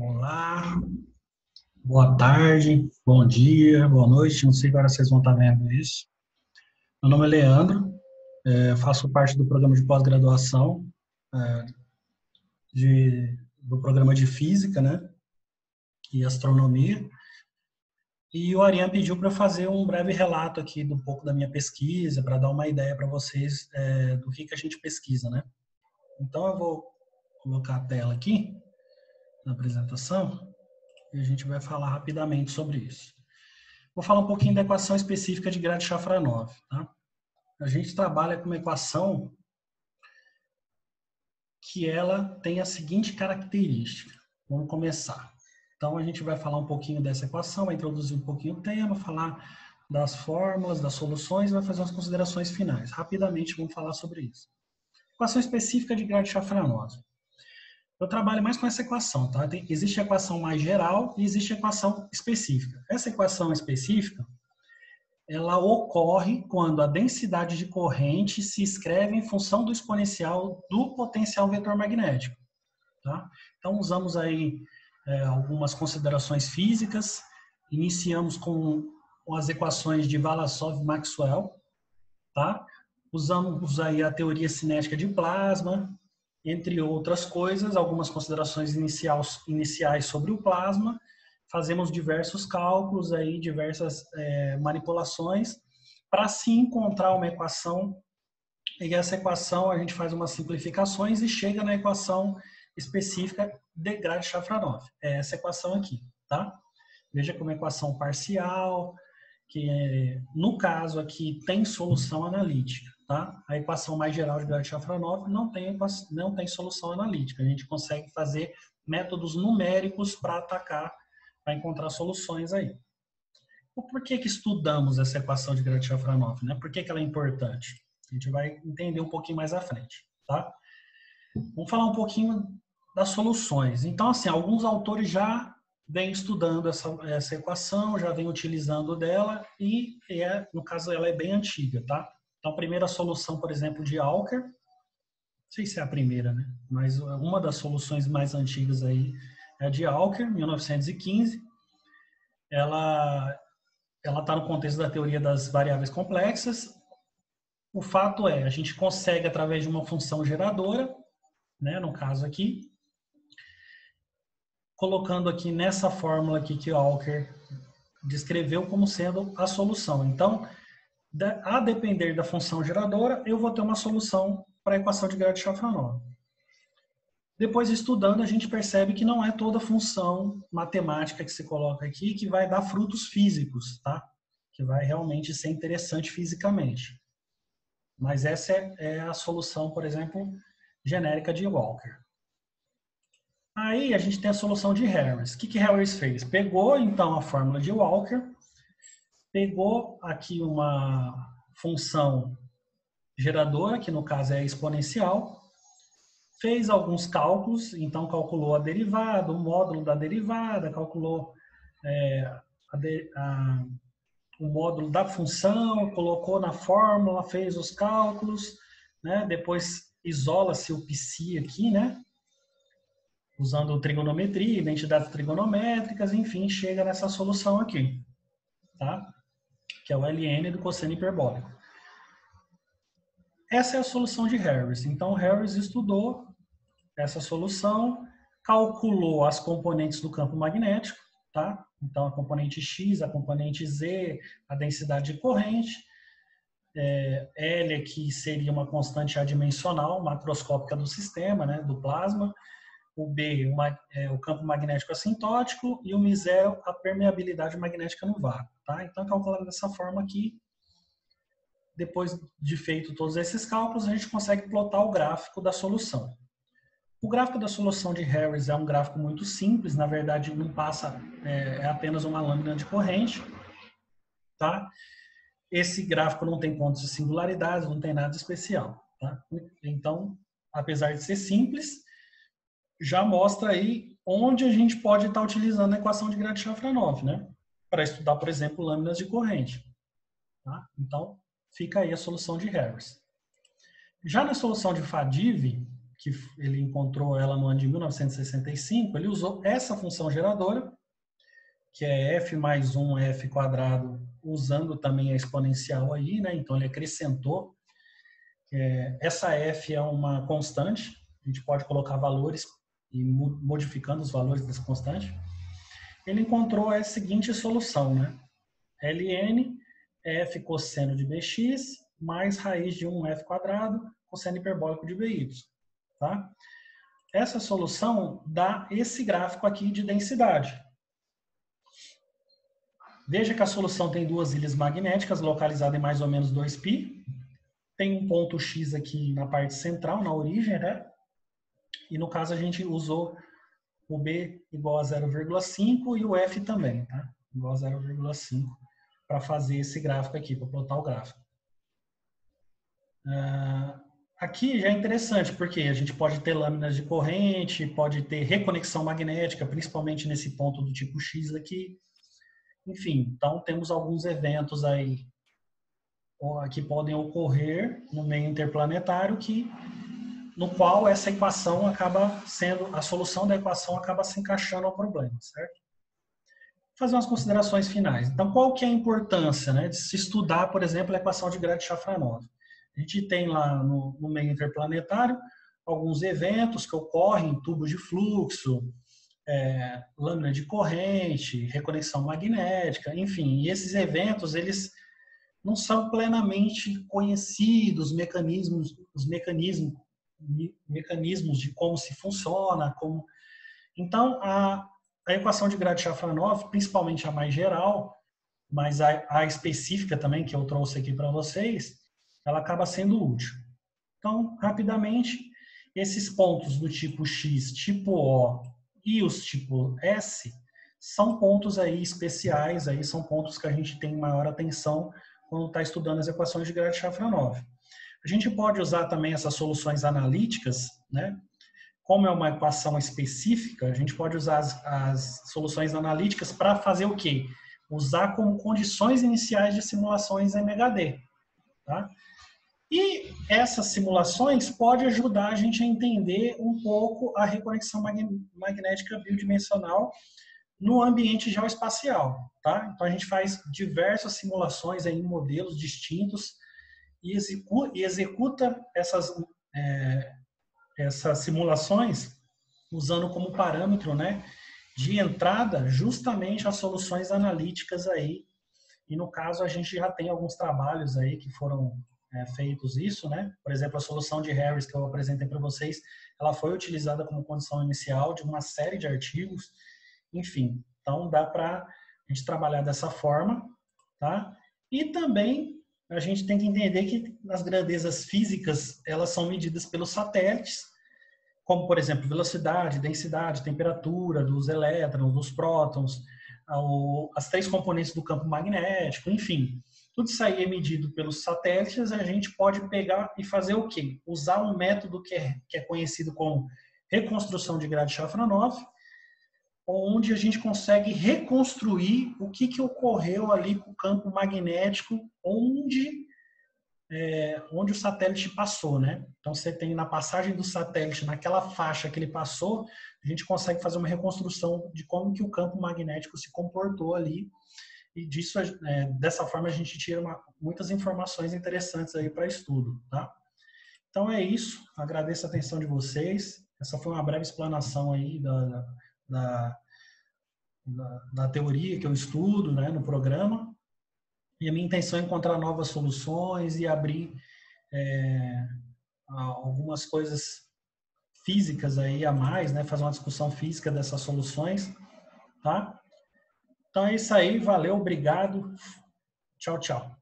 Olá, boa tarde, bom dia, boa noite, não sei agora vocês vão estar vendo isso. Meu nome é Leandro, faço parte do programa de pós-graduação do programa de Física, né, e Astronomia. E o Ariane pediu para eu fazer um breve relato aqui do pouco da minha pesquisa, para dar uma ideia para vocês do que a gente pesquisa, né. Então eu vou colocar a tela aqui na apresentação e a gente vai falar rapidamente sobre isso. Vou falar um pouquinho da equação específica de Grad-Safranov, tá? A gente trabalha com uma equação que ela tem a seguinte característica. Vamos começar. Então, a gente vai falar um pouquinho dessa equação, vai introduzir um pouquinho o tema, falar das fórmulas, das soluções e vai fazer umas considerações finais. Rapidamente, vamos falar sobre isso. Equação específica de Grad-Safranov. Eu trabalho mais com essa equação, tá? Existe a equação mais geral e existe a equação específica. Essa equação específica, ela ocorre quando a densidade de corrente se escreve em função do exponencial do potencial vetor magnético. Tá? Então, usamos aí algumas considerações físicas, iniciamos com as equações de Vlasov-Maxwell, tá? Usamos aí a teoria cinética de plasma, entre outras coisas, algumas considerações iniciais sobre o plasma. Fazemos diversos cálculos, aí, diversas manipulações, para se encontrar uma equação, e essa equação a gente faz umas simplificações e chega na equação específica de Grad-Safranov. É essa equação aqui, tá? Veja como é equação parcial, que no caso aqui tem solução analítica, tá? A equação mais geral de Grad-Safranov não tem solução analítica. A gente consegue fazer métodos numéricos para atacar, para encontrar soluções aí. Por que estudamos essa equação de Grad-Safranov, né? Por que ela é importante? A gente vai entender um pouquinho mais à frente, tá? Vamos falar um pouquinho das soluções. Então, assim, alguns autores já vêm estudando essa equação, já vêm utilizando dela e, no caso, ela é bem antiga, tá? Então, a primeira solução, por exemplo, de Alker, não sei se é a primeira, né? Mas uma das soluções mais antigas aí é a de Alker, 1915. Ela está no contexto da teoria das variáveis complexas. O fato é, a gente consegue, através de uma função geradora, né, no caso aqui, colocando aqui nessa fórmula aqui que o Alker descreveu como sendo a solução. Então, a depender da função geradora, eu vou ter uma solução para a equação de Grad-Safranov. Depois, estudando, a gente percebe que não é toda função matemática que se coloca aqui que vai dar frutos físicos, tá? Que vai realmente ser interessante fisicamente. Mas essa é a solução, por exemplo, genérica de Walker. Aí a gente tem a solução de Harris. O que Harris fez? Pegou, então, a fórmula de Walker, pegou aqui uma função geradora, que no caso é exponencial, fez alguns cálculos, então calculou a derivada, o módulo da derivada, calculou o módulo da função, colocou na fórmula, fez os cálculos, né? Depois isola-se o psi aqui, né? Usando trigonometria, identidades trigonométricas, enfim, chega nessa solução aqui, tá? Que é o ln do cosseno hiperbólico. Essa é a solução de Harris. Então, Harris estudou essa solução, calculou as componentes do campo magnético, tá? Então, a componente X, a componente Z, a densidade de corrente, L aqui seria uma constante adimensional, macroscópica do sistema, né, do plasma, o B, o campo magnético assintótico, e o μ0, a permeabilidade magnética no vácuo, tá? Então, calculando dessa forma aqui, depois de feito todos esses cálculos, a gente consegue plotar o gráfico da solução. O gráfico da solução de Harris é um gráfico muito simples, na verdade não passa, é apenas uma lâmina de corrente, tá? Esse gráfico não tem pontos de singularidade, não tem nada especial, tá? Então, apesar de ser simples, já mostra aí onde a gente pode estar utilizando a equação de Grad-Safranov, né? Para estudar, por exemplo, lâminas de corrente, tá? Então, fica aí a solução de Harris. Já na solução de Faddeev, que ele encontrou ela no ano de 1965, ele usou essa função geradora, que é f mais 1 f quadrado, usando também a exponencial aí, né? Então ele acrescentou. Essa f é uma constante, a gente pode colocar valores e modificando os valores dessa constante. Ele encontrou a seguinte solução, né? ln f cosseno de bx mais raiz de 1f quadrado cosseno hiperbólico de by. Tá? Essa solução dá esse gráfico aqui de densidade. Veja que a solução tem duas ilhas magnéticas localizadas em mais ou menos 2π. Tem um ponto X aqui na parte central, na origem, né? E no caso a gente usou o B igual a 0,5 e o F também, tá? Igual a 0,5 para fazer esse gráfico aqui, para plotar o gráfico. Aqui já é interessante, porque a gente pode ter lâminas de corrente, pode ter reconexão magnética, principalmente nesse ponto do tipo X aqui. Enfim, então temos alguns eventos aí que podem ocorrer no meio interplanetário no qual essa equação acaba sendo, a solução da equação acaba se encaixando ao problema, certo? Vou fazer umas considerações finais. Então, qual que é a importância, né, de se estudar, por exemplo, a equação de Grad-Shafranov? A gente tem lá no meio interplanetário alguns eventos que ocorrem, tubos de fluxo, lâmina de corrente, reconexão magnética, enfim, e esses eventos, eles não são plenamente conhecidos, os mecanismos de como se funciona, como... Então, a equação de Grad-Shafranov, principalmente a mais geral, mas a específica também, que eu trouxe aqui para vocês, ela acaba sendo útil. Então, rapidamente, esses pontos do tipo X, tipo O e os tipo S são pontos aí especiais, aí são pontos que a gente tem maior atenção quando está estudando as equações de Grad-Shafranov. A gente pode usar também essas soluções analíticas, né? Como é uma equação específica, a gente pode usar as soluções analíticas para fazer o quê? Usar como condições iniciais de simulações MHD. Tá? E essas simulações podem ajudar a gente a entender um pouco a reconexão magnética bidimensional no ambiente geoespacial. Tá? Então a gente faz diversas simulações aí em modelos distintos e executa essas simulações usando como parâmetro, né, de entrada justamente as soluções analíticas aí. E no caso a gente já tem alguns trabalhos aí que foram feitos isso, né? Por exemplo, a solução de Harris que eu apresentei para vocês, ela foi utilizada como condição inicial de uma série de artigos. Enfim, então dá para a gente trabalhar dessa forma, tá? E também a gente tem que entender que as grandezas físicas, elas são medidas pelos satélites, como, por exemplo, velocidade, densidade, temperatura dos elétrons, dos prótons, as três componentes do campo magnético, enfim. Tudo isso aí é medido pelos satélites, a gente pode pegar e fazer o quê? Usar um método que é conhecido como reconstrução de Grad-Shafranov, onde a gente consegue reconstruir o que ocorreu ali com o campo magnético, onde o satélite passou, né? Então, você tem na passagem do satélite, naquela faixa que ele passou, a gente consegue fazer uma reconstrução de como que o campo magnético se comportou ali, e disso, dessa forma, a gente tira muitas informações interessantes aí para estudo, tá? Então, é isso. Agradeço a atenção de vocês. Essa foi uma breve explanação aí da teoria que eu estudo, né, no programa. E a minha intenção é encontrar novas soluções e abrir algumas coisas físicas aí a mais, né? Fazer uma discussão física dessas soluções, tá? Então é isso aí, valeu, obrigado, tchau, tchau.